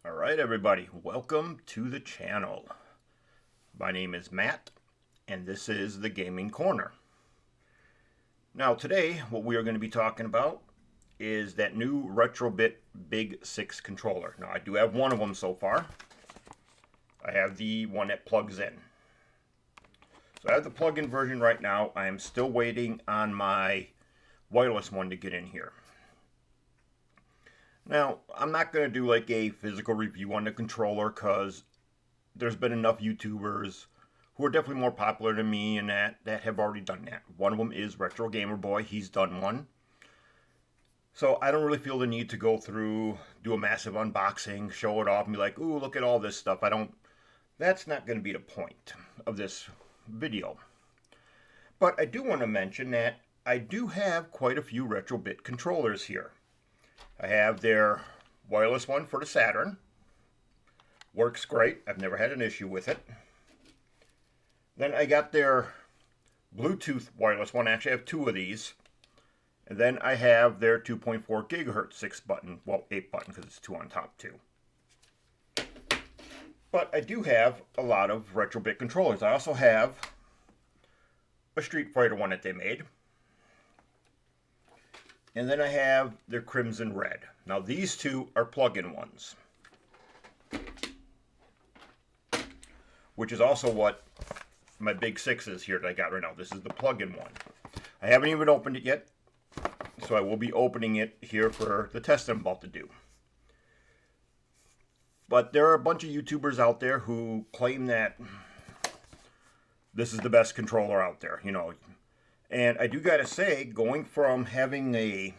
Alright everybody, welcome to the channel. My name is Matt, and this is the Gaming Corner. Now today, what we are going to be talking about is that new RetroBit Big 6 controller. Now I do have one of them so far. I have the one that plugs in. So I have the plug-in version right now. I am still waiting on my wireless one to get in here. Now, I'm not going to do like a physical review on the controller because there's been enough YouTubers who are definitely more popular than me and that have already done that. One of them is Retro Gamer Boy. He's done one. So I don't really feel the need to go through, do a massive unboxing, show it off, and be like, ooh, look at all this stuff. That's not going to be the point of this video. But I do want to mention that I do have quite a few RetroBit controllers here. I have their wireless one for the Saturn. Works great. I've never had an issue with it. Then I got their Bluetooth wireless one. Actually, I have two of these. And then I have their 2.4 gigahertz 6-button, well, 8-button because it's 2 on top too. But I do have a lot of RetroBit controllers. I also have a Street Fighter one that they made. And then I have their Crimson Red. Now these two are plug-in ones. Which is also what my Big 6 is here that I got right now. This is the plug-in one. I haven't even opened it yet. So I will be opening it here for the test I'm about to do. But there are a bunch of YouTubers out there who claim that this is the best controller out there, you know. And I do gotta say, going from having these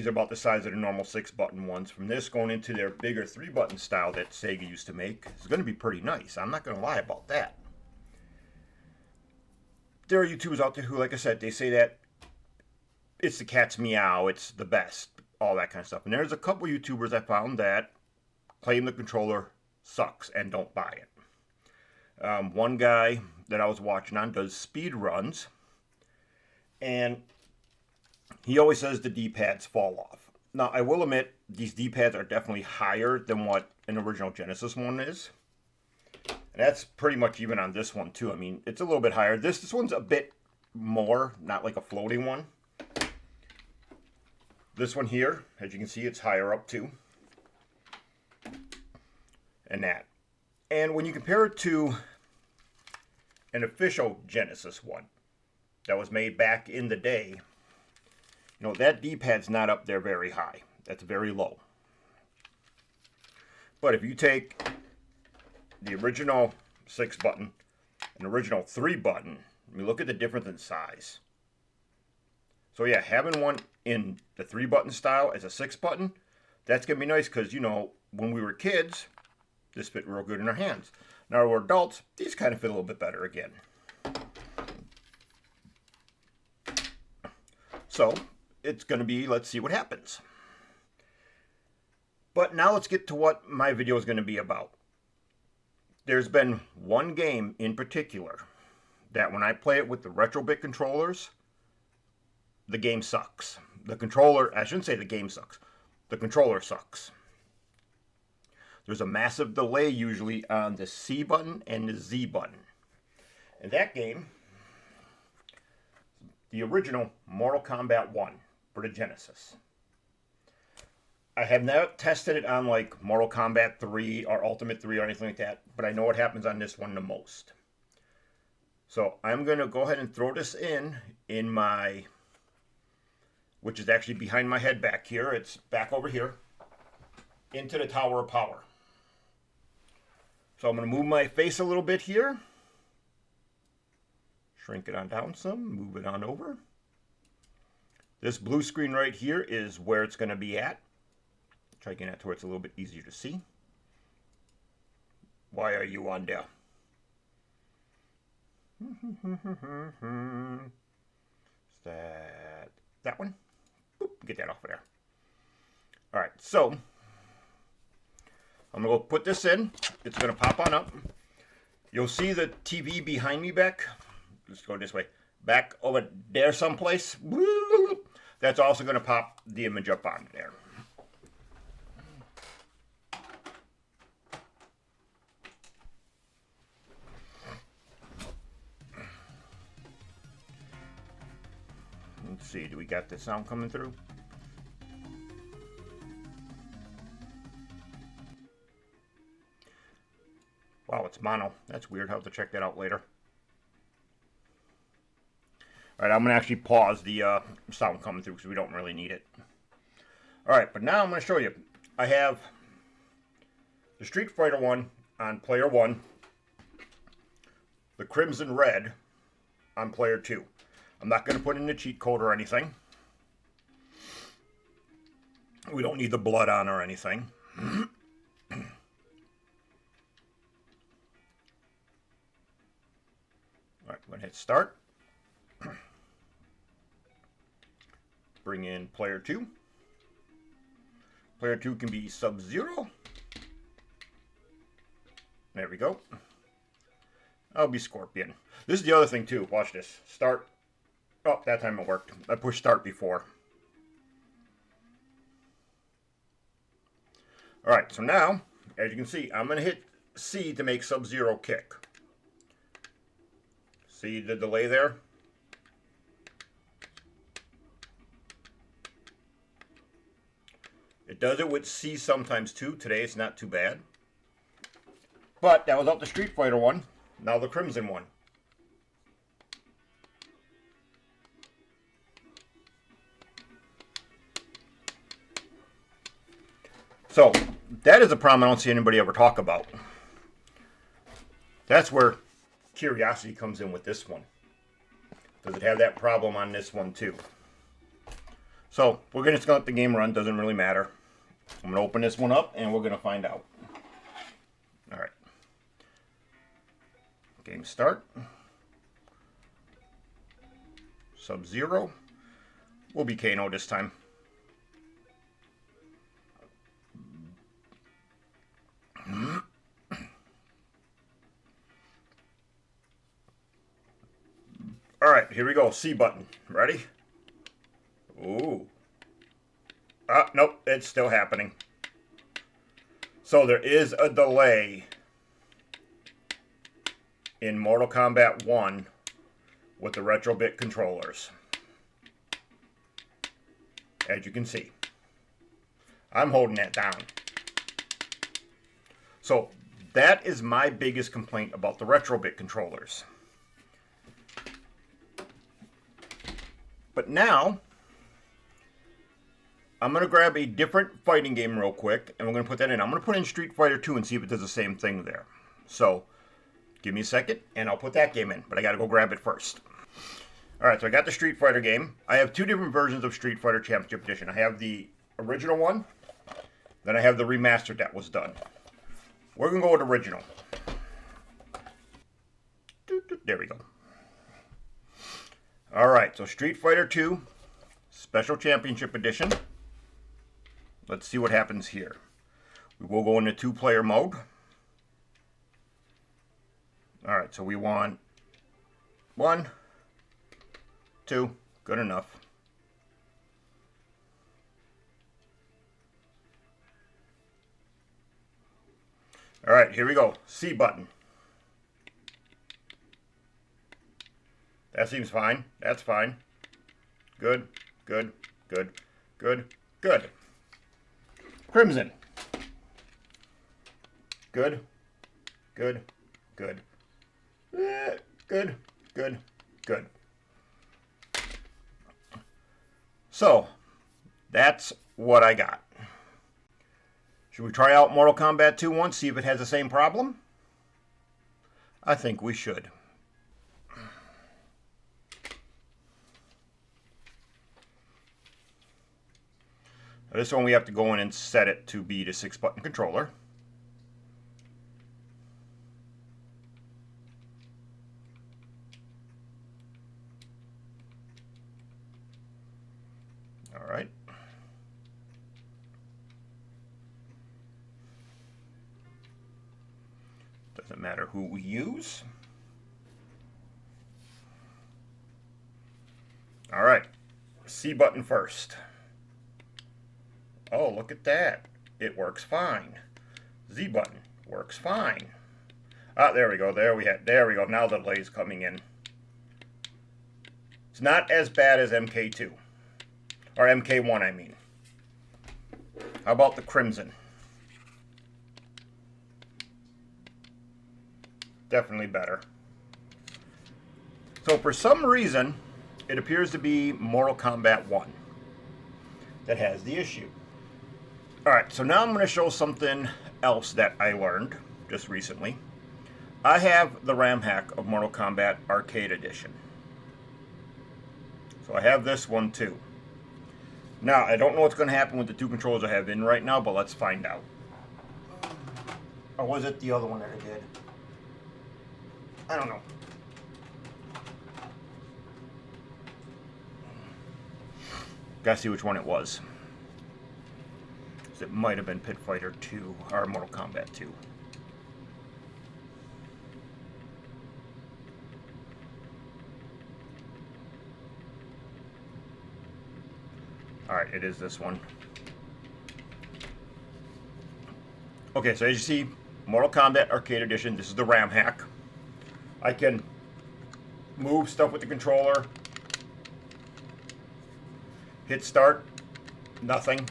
are about the size of the normal 6-button ones, from this going into their bigger 3-button style that Sega used to make, is gonna be pretty nice. I'm not gonna lie about that. There are YouTubers out there who, like I said, they say that it's the cat's meow, it's the best, all that kind of stuff. And there's a couple YouTubers I found that claim the controller sucks and don't buy it. One guy that I was watching on does speed runs, and he always says the D-pads fall off. Now, I will admit, these D-pads are definitely higher than what an original Genesis one is. And that's pretty much even on this one, too. I mean, it's a little bit higher. This one's a bit more, not like a floating one. This one here, as you can see, it's higher up, too. And that. And when you compare it to an official Genesis one that was made back in the day, you know, that D-pad's not up there very high. That's very low. But if you take the original 6-button and original 3-button, I mean, look at the difference in size. So yeah, having one in the 3-button style as a 6-button, that's going to be nice because, you know, when we were kids, this fit real good in our hands. Now we're adults, these kind of fit a little bit better again. So, it's going to be, let's see what happens. But now let's get to what my video is going to be about. There's been one game in particular that when I play it with the RetroBit controllers, the game sucks. The controller, I shouldn't say the game sucks. The controller sucks. There's a massive delay usually on the C button and the Z button. And that game, the original Mortal Kombat 1 for the Genesis. I have not tested it on like Mortal Kombat 3 or Ultimate 3 or anything like that, but I know what happens on this one the most. So I'm going to go ahead and throw this in my, which is actually behind my head back here. It's back over here, into the Tower of Power. So I'm going to move my face a little bit here. Shrink it on down some. Move it on over. This blue screen right here is where it's going to be at. Try getting that to where it's a little bit easier to see. Why are you on there? Is that one? Boop, get that off of there. Alright, so I'm going to go put this in. It's going to pop on up. You'll see the TV behind me back. Let's go this way. Back over there someplace. That's also going to pop the image up on there. Let's see, do we got the sound coming through? Wow, it's mono. That's weird. I'll have to check that out later. Alright, I'm going to actually pause the sound coming through because we don't really need it. Alright, but now I'm going to show you. I have the Street Fighter one on player 1, the Crimson Red on player 2. I'm not going to put in the cheat code or anything. We don't need the blood on or anything. Alright, I'm going to hit start. Bring in player 2. Player 2 can be Sub-Zero. There we go. I'll be Scorpion. This is the other thing too. Watch this. Start. Oh, that time it worked. I pushed start before. Alright, so now, as you can see, I'm going to hit C to make Sub-Zero kick. See the delay there? It does it with C sometimes too. Today it's not too bad. But that was out the Street Fighter one. Now the Crimson one. So that is a problem I don't see anybody ever talk about. That's where curiosity comes in with this one. Does it have that problem on this one too? So we're just going to let the game run. Doesn't really matter. I'm going to open this one up and we're going to find out. Alright. Game start. Sub-Zero. We'll be Kano this time. Alright, here we go. C button. Ready? Ooh. Nope, it's still happening. So there is a delay in Mortal Kombat 1 with the RetroBit controllers. As you can see. I'm holding that down. So that is my biggest complaint about the RetroBit controllers. But now, I'm going to grab a different fighting game real quick, and we're going to put that in. I'm going to put in Street Fighter 2 and see if it does the same thing there. So, give me a second, and I'll put that game in, but I got to go grab it first. Alright, so I got the Street Fighter game. I have two different versions of Street Fighter Championship Edition. I have the original one, then I have the remastered that was done. We're going to go with original. There we go. Alright, so Street Fighter 2 Special Championship Edition. Let's see what happens here. We will go into two-player mode. Alright, so we want 1, 2, good enough. Alright, here we go. C button. That seems fine. That's fine. Good, good, good, good, good. Crimson. Good, good, good. Good, good, good. So, that's what I got. Should we try out Mortal Kombat 2 once, see if it has the same problem? I think we should. This one we have to go in and set it to be the 6-button controller. Alright. Doesn't matter who we use. Alright. C button first. Oh, look at that. It works fine. Z button works fine. There we go. There we go. Now the delay's coming in. It's not as bad as MK2. Or MK1, I mean. How about the Crimson? Definitely better. So for some reason, it appears to be Mortal Kombat 1 that has the issue. Alright, so now I'm going to show something else that I learned just recently. I have the RAM hack of Mortal Kombat Arcade Edition. So I have this one too. Now, I don't know what's going to happen with the two controllers I have in right now, but let's find out. Or was it the other one that I did? I don't know. Gotta see which one it was. It might have been Pit Fighter 2 or Mortal Kombat 2. Alright, it is this one. Okay, so as you see, Mortal Kombat Arcade Edition, this is the RAM hack. I can move stuff with the controller. Hit start, nothing.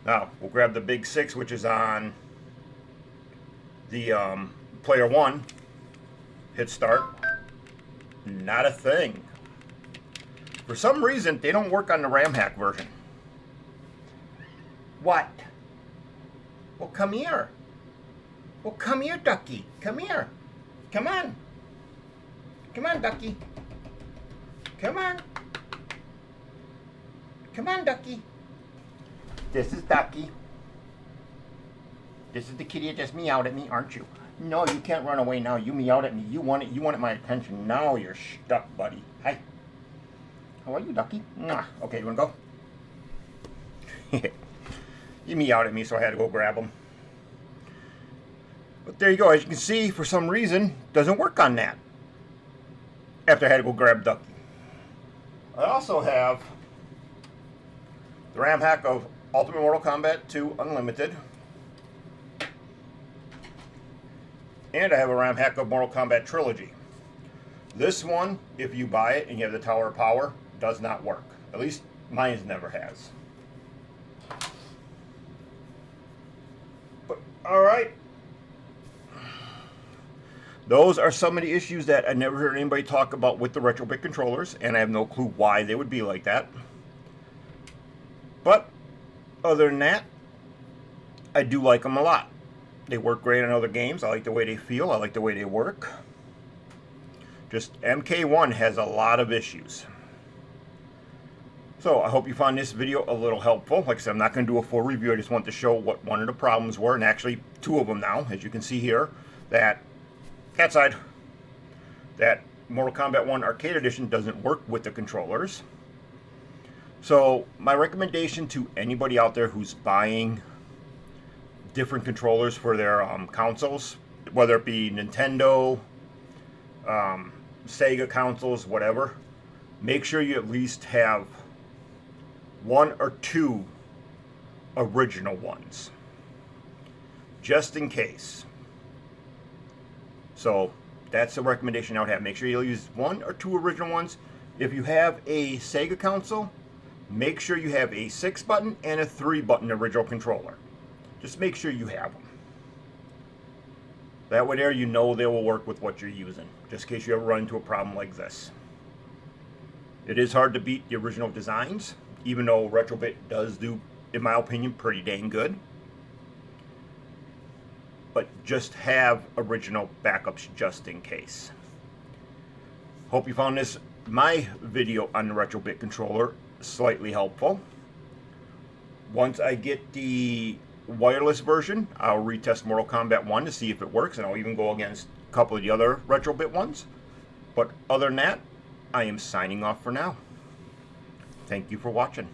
Now, we'll grab the big 6, which is on the player 1. Hit start, not a thing. For some reason, they don't work on the RAM hack version. What? Well, come here. Well, come here, Ducky. Come here. Come on. Come on, Ducky. Come on. Come on, Ducky. This is Ducky. This is the kitty that just meowed at me, aren't you? No, you can't run away now. You meowed at me. You wanted my attention. Now you're stuck, buddy. Hi. How are you, Ducky? Mwah. Okay, you wanna go? You meowed at me, so I had to go grab him. But there you go. As you can see, for some reason, doesn't work on that. After I had to go grab Ducky. I also have the RAM hack of Ultimate Mortal Kombat 2 Unlimited. And I have a RAM hack of Mortal Kombat Trilogy. This one, if you buy it and you have the Tower of Power, does not work. At least mine never has. But, alright. Those are some of the issues that I never heard anybody talk about with the RetroBit controllers, and I have no clue why they would be like that. But, other than that, I do like them a lot. They work great on other games. I like the way they feel. I like the way they work. Just MK1 has a lot of issues. So, I hope you found this video a little helpful. Like I said, I'm not going to do a full review. I just want to show what one of the problems were, and actually two of them now, as you can see here, that cat side, that Mortal Kombat 1 Arcade Edition doesn't work with the controllers. So, my recommendation to anybody out there who's buying different controllers for their consoles, whether it be Nintendo, Sega consoles, whatever, make sure you at least have one or two original ones, just in case. So that's the recommendation I would have. Make sure you use one or two original ones. If you have a Sega console, make sure you have a 6-button and a 3-button original controller. Just make sure you have them. That way there you know they will work with what you're using, just in case you ever run into a problem like this. It is hard to beat the original designs, even though RetroBit does do, in my opinion, pretty dang good. But just have original backups just in case. Hope you found this, my video on the RetroBit controller, slightly helpful. Once I get the wireless version, I'll retest Mortal Kombat 1 to see if it works, and I'll even go against a couple of the other RetroBit ones. But other than that, I am signing off for now. Thank you for watching.